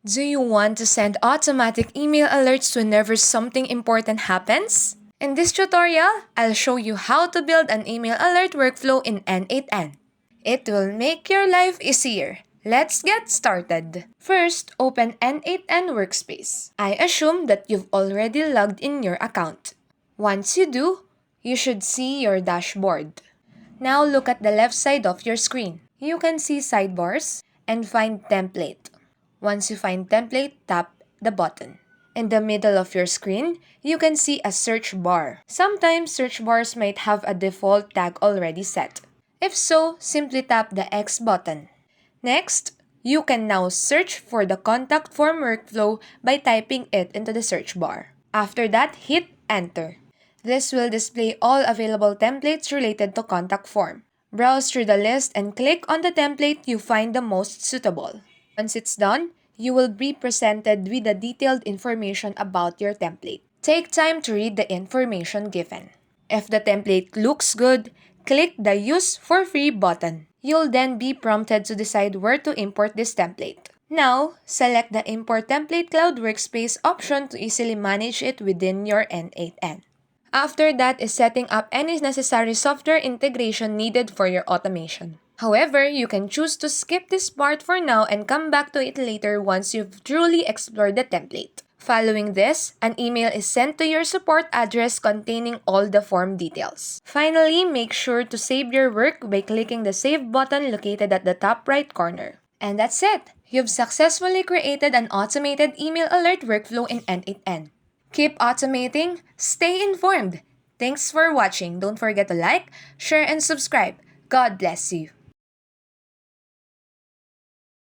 Do you want to send automatic email alerts whenever something important happens? In this tutorial, I'll show you how to build an email alert workflow in N8N. It will make your life easier. Let's get started. First, open N8N Workspace. I assume that you've already logged in your account. Once you do, you should see your dashboard. Now look at the left side of your screen. You can see sidebars and find template. Once you find template, tap the button. In the middle of your screen, you can see a search bar. Sometimes search bars might have a default tag already set. If so, simply tap the X button. Next, you can now search for the contact form workflow by typing it into the search bar. After that, hit enter. This will display all available templates related to contact form. Browse through the list and click on the template you find the most suitable. Once it's done, you will be presented with the detailed information about your template. Take time to read the information given. If the template looks good, click the Use for Free button. You'll then be prompted to decide where to import this template. Now, select the Import Template Cloud Workspace option to easily manage it within your N8N. After that is setting up any necessary software integration needed for your automation. However, you can choose to skip this part for now and come back to it later once you've truly explored the template. Following this, an email is sent to your support address containing all the form details. Finally, make sure to save your work by clicking the Save button located at the top right corner. And that's it! You've successfully created an automated email alert workflow in N8N. Keep automating, stay informed. Thanks for watching. Don't forget to like, share, and subscribe. God bless you.